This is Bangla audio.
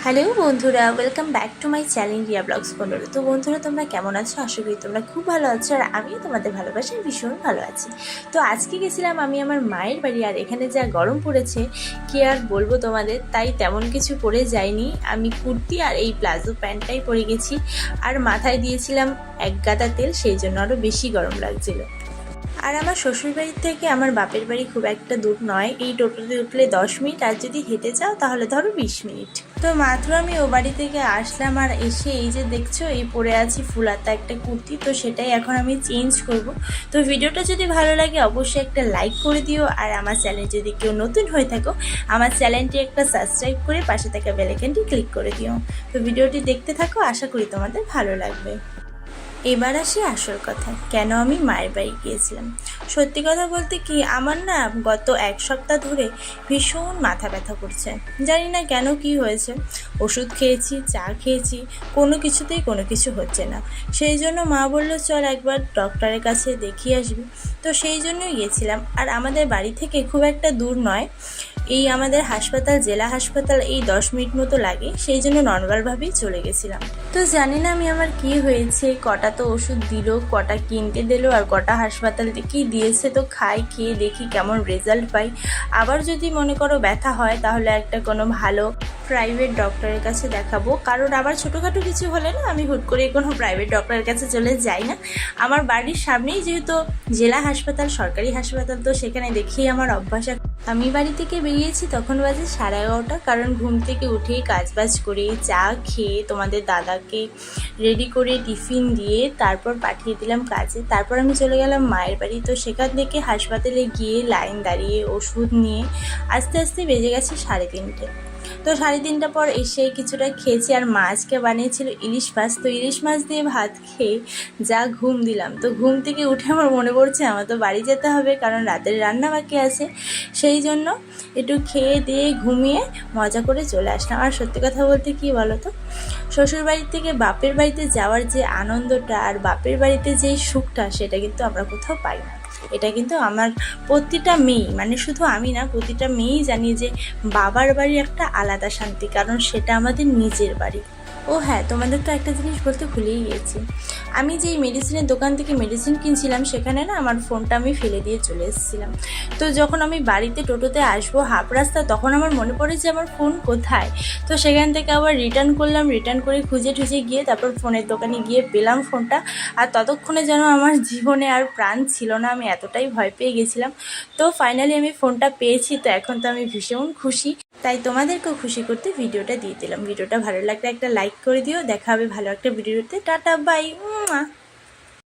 হ্যালো বন্ধুরা, welcome back to my channel Riya vlogs 15। তো বন্ধুরা, তোমরা কেমন আছো? আশা করি তোমরা খুব ভালো আছো, আর আমিও তোমাদের ভালোবাসায় ভীষণ ভালো আছি। তো আজকে গেছিলাম আমি আমার মায়ের বাড়ি, আর এখানে যা গরম পড়েছে কি আর বলবো তোমাদের, তাই তেমন কিছু পরে যাইনি। আমি কুর্তি আর এই প্লাজো প্যান্টটাই পরে গেছি, আর মাথায় দিয়েছিলাম এক গাদা তেল, সেই জন্য আরও বেশি গরম লাগছিল। আর আমার শ্বশুরবাড়ির থেকে আমার বাপের বাড়ি খুব একটা দূর নয়, এই টোটোতে উঠলে 10 মিনিট, আর যদি হেঁটে যাও তাহলে ধরো 20 মিনিট। তো মাত্র আমি ও বাড়ি থেকে আসলাম, আর এসে এই যে দেখছো এই পরে আছি ফুলাতা একটা কুর্তি, তো সেটাই এখন আমি চেঞ্জ করব। তো ভিডিওটা যদি ভালো লাগে অবশ্যই একটা লাইক করে দিও, আর আমার চ্যানেল যদি কেউ নতুন হয়ে থাকো আমার চ্যানেলটি একটা সাবস্ক্রাইব করে পাশে থাকা বেল আইকনটি ক্লিক করে দিও। তো ভিডিওটি দেখতে থাকো, আশা করি তোমাদের ভালো লাগবে। এবার আসি আসল কথা, কেন আমি মায়ের বাড়ি গিয়েছিলাম। সত্যি কথা বলতে কি, আমার না গত এক সপ্তাহ ধরে ভীষণ মাথা ব্যথা করছে। জানি না কেন, কি হয়েছে। ওষুধ খেয়েছি, চা খেয়েছি, কোনো কিছুতেই কোনো কিছু হচ্ছে না। সেই জন্য মা বললো চল একবার ডক্টরের কাছে দেখিয়ে আসবি। তো সেই জন্যই গিয়েছিলাম। আর আমাদের বাড়ি থেকে খুব একটা দূর নয়, এই আমাদের হাসপাতাল জেলা হাসপাতাল এই 10 মিনিট মতো লাগে, সেই জন্য নর্মালভাবেই চলে গেছিলাম। তো জানি না আমি আমার কি হয়েছে, কটা তো ওষুধ দিল, কটা কিনতে দিল, আর কটা হাসপাতাল থেকেই দিয়েছে। তো খাই, খেয়ে দেখি কেমন রেজাল্ট পাই। আবার যদি মনে করো ব্যথা হয় তাহলে একটা কোনো ভালো প্রাইভেট ডক্টরের কাছে দেখাবো, কারণ আবার ছোটোখাটো কিছু হলে না আমি হুট করে কোনো প্রাইভেট ডক্টরের কাছে চলে যাই না। আমার বাড়ির সামনেই যেহেতু জেলা হাসপাতাল, সরকারি হাসপাতাল, তো সেখানে দেখিয়ে আমার অভ্যাস। আমি বাড়ি থেকে বেরিয়েছি তখন বাজে 11:30, কারণ ঘুম থেকে উঠেই কাজবাজ করে চা খেয়ে তোমাদের দাদাকে রেডি করে টিফিন দিয়ে তারপর পাঠিয়ে দিলাম কাজে। তারপর আমি চলে গেলাম মায়ের বাড়ি। তো সেখান থেকে হাসপাতালে গিয়ে লাইন দাঁড়িয়ে ওষুধ নিয়ে আস্তে আস্তে বেজে গেছে 3:30। তো 3:30 পর এসে কিছুটা খেয়েছি, আর মা আজকে বানিয়েছিল ইলিশ মাছ। তো ইলিশ মাছ দিয়ে ভাত খেয়ে যা ঘুম দিলাম। তো ঘুম থেকে উঠে আমার মনে পড়ছে আমার তো বাড়ি যেতে হবে, কারণ রাতের রান্না বাকি আছে। সেই জন্য একটু খেয়ে দিয়ে ঘুমিয়ে মজা করে চলে আসলাম। আর সত্যি কথা বলতে কি বলো তো, শ্বশুর বাড়ির থেকে বাপের বাড়িতে যাওয়ার যে আনন্দটা আর বাপের বাড়িতে যেই সুখটা, সেটা কিন্তু আমরা কোথাও পাই না। এটা কিন্তু আমার প্রতিটা মেয়ে, মানে শুধু আমি না, প্রতিটা মেয়েই জানি যে বাবার বাড়ি একটা আলাদা শান্তি, কারণ সেটা আমাদের নিজের বাড়ি। ও হ্যাঁ, তোমাদের তো একটা জিনিস বলতে ভুলেই গিয়েছি। আমি যেই মেডিসিনের দোকান থেকে মেডিসিন কিনছিলাম সেখানে না আমার ফোনটা আমি ফেলে দিয়ে চলে এসেছিলাম। তো যখন আমি বাড়িতে টোটোতে আসবো হাফ রাস্তা, তখন আমার মনে পড়ে যে আমার ফোন কোথায়। তো সেখান থেকে আবার রিটার্ন করলাম, রিটার্ন করে খুঁজে টুজে গিয়ে তারপর ফোনের দোকানে গিয়ে পেলাম ফোনটা। আর ততক্ষণে যেন আমার জীবনে আর প্রাণ ছিল না, আমি এতটাই ভয় পেয়ে গেছিলাম। তো ফাইনালি আমি ফোনটা পেয়েছি, তো এখন তো আমি ভীষণ খুশি। তাই তোমাদেরকেও খুশি করতে ভিডিওটা দিয়ে দিলাম। ভিডিওটা ভালো লাগলে একটা লাইক করে দিও। দেখা হবে ভালো একটা ভিডিওতে। Tata, by.